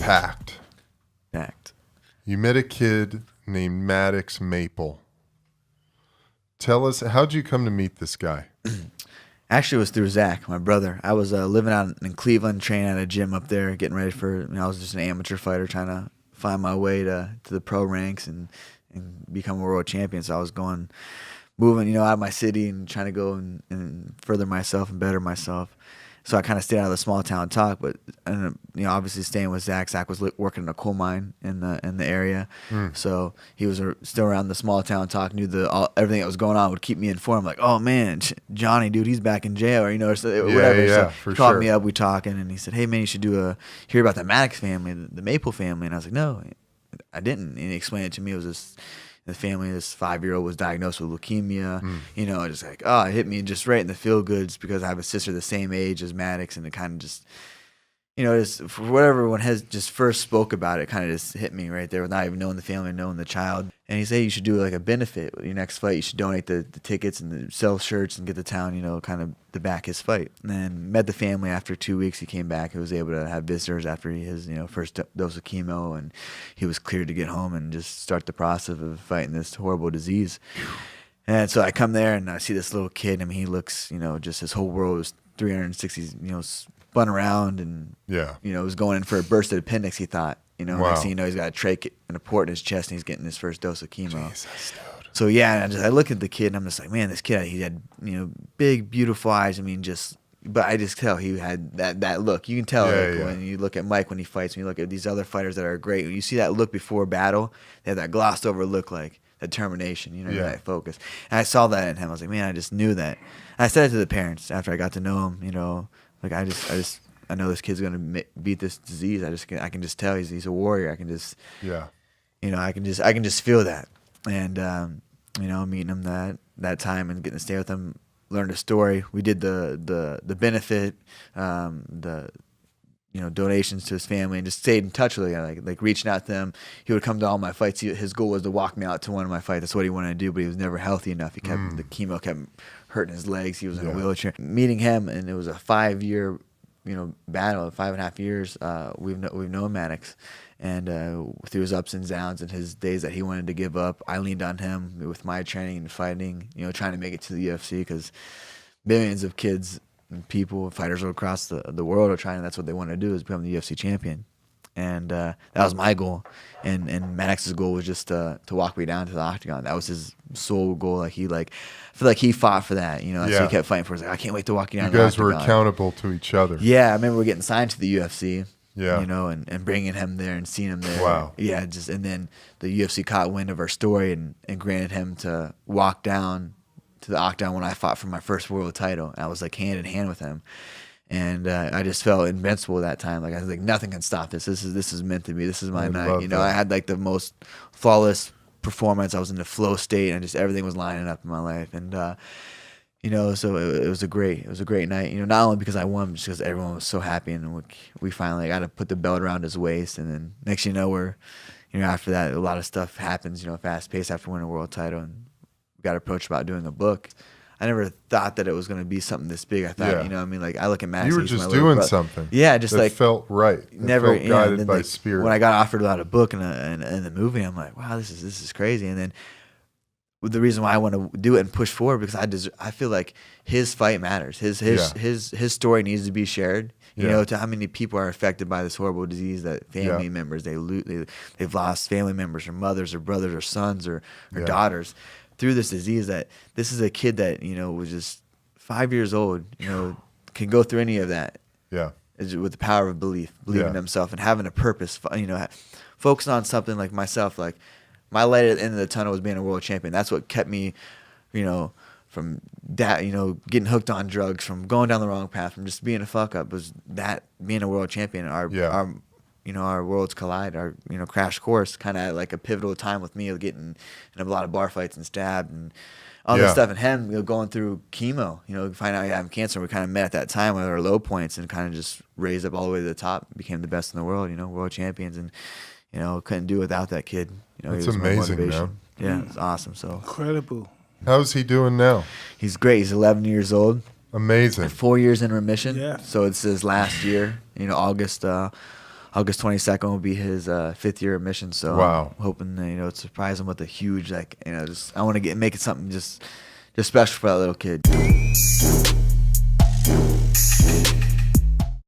Pact. Pact. You met a kid named Maddox Maple. Tell us, how'd you come to meet this guy? Actually, it was through Zach, my brother. I was living out in Cleveland, training at a gym up there, getting ready for. I was just an amateur fighter, trying to find my way to the pro ranks and become a world champion. So I was moving, out of my city and trying to go and further myself and better myself. So I kind of stayed out of the small town talk, but obviously staying with Zach. Zach was working in a coal mine in the area, so he was still around the small town talk. Knew everything that was going on, would keep me informed. Like, oh man, Johnny, dude, he's back in jail, or whatever. Yeah, so he called me up, we talking, and he said, hey man, you should hear about the Maddox family, the Maple family. And I was like, no, I didn't. And he explained it to me. It was the family, this 5-year-old was diagnosed with leukemia. Just like, it hit me just right in the feel goods because I have a sister the same age as Maddox, and it kind of just, just for whatever one has just first spoke about it, kind of just hit me right there without even knowing the family, knowing the child. And he said you should do like a benefit with your next fight. You should donate the tickets and sell shirts and get the town, kind of to back his fight. And then met the family after 2 weeks. He came back. He was able to have visitors after his first dose of chemo, and he was cleared to get home and just start the process of fighting this horrible disease. And so I come there and I see this little kid. I mean, he looks, just his whole world was 360, spun around and was going in for a bursted appendix. He thought. Wow. Next thing you know, he's got a trach and a port in his chest, and he's getting his first dose of chemo. Jesus, dude. So yeah, I look at the kid, and I'm just like, man, this kid, he had big, beautiful eyes. I mean, but I just tell he had that look. You can tell when you look at Mike when he fights, when you look at these other fighters that are great, when you see that look before battle, they have that glossed over look, like determination, that focus. And I saw that in him. I was like, man, I just knew that. And I said it to the parents after I got to know him. Like I know this kid's gonna beat this disease. I can just tell he's a warrior. I can just I can just feel that. And meeting him that time and getting to stay with him, learned a story. We did the benefit, donations to his family, and just stayed in touch with the guy, like reaching out to them. He would come to all my fights. His goal was to walk me out to one of my fights. That's what he wanted to do, but he was never healthy enough. The chemo kept hurting his legs. He was in a wheelchair. Meeting him, and it was a 5-year battle, 5.5 years. We've known Maddox, and through his ups and downs and his days that he wanted to give up, I leaned on him with my training and fighting, trying to make it to the UFC, because millions of kids and people, fighters all across the world are trying. That's what they want to do, is become the UFC champion. And that was my goal. And Maddox's goal was just to walk me down to the octagon. That was his sole goal. I feel like he fought for that. So he kept fighting for it. Like, I can't wait to walk you down. You guys were accountable to each other. Yeah, I remember getting signed to the UFC. Yeah. And bringing him there and seeing him there. Wow. Yeah, and then the UFC caught wind of our story and granted him to walk down to the octagon when I fought for my first world title. And I was like hand in hand with him. And I just felt invincible that time. Like I was like, nothing can stop this. This is meant to be. This is my night. I had like the most flawless performance. I was in the flow state, and just everything was lining up in my life. And so it was a great night. Not only because I won, but just because everyone was so happy, and we finally got to put the belt around his waist. And then next, we're, after that, a lot of stuff happens. Fast paced after winning a world title, and we got approached about doing a book. I never thought that it was going to be something this big. I thought, like I look at Maddox. You were just doing something. Yeah, just that felt right. Never felt guided by spirit. When I got offered about a book and the movie, I'm like, wow, this is crazy. And then the reason why I want to do it and push forward, because I feel like his fight matters. His story needs to be shared. To how many people are affected by this horrible disease, that family members they've lost family members or mothers or brothers or sons or daughters through this disease. That this is a kid that was just 5 years old, can go through any of that. Yeah, with the power of believing in himself and having a purpose. Focusing on something like myself. Like my light at the end of the tunnel was being a world champion. That's what kept me, from that, getting hooked on drugs, from going down the wrong path, from just being a fuck up, was that being a world champion. Our worlds collide, our crash course, kind of like a pivotal time with me getting in a lot of bar fights and stabbed and all this stuff, and him going through chemo, find out I have cancer. We kind of met at that time with our low points and kind of just raised up all the way to the top, became the best in the world, world champions, and couldn't do without that kid. It's amazing, man. Yeah, it's awesome. So incredible. How's he doing now? He's great. He's 11 years old. Amazing. 4 years in remission. Yeah. So it's his last year. August August 22nd will be his 5th year of mission. So Wow. I'm hoping to surprise him with a huge just I want to make it something just special for that little kid.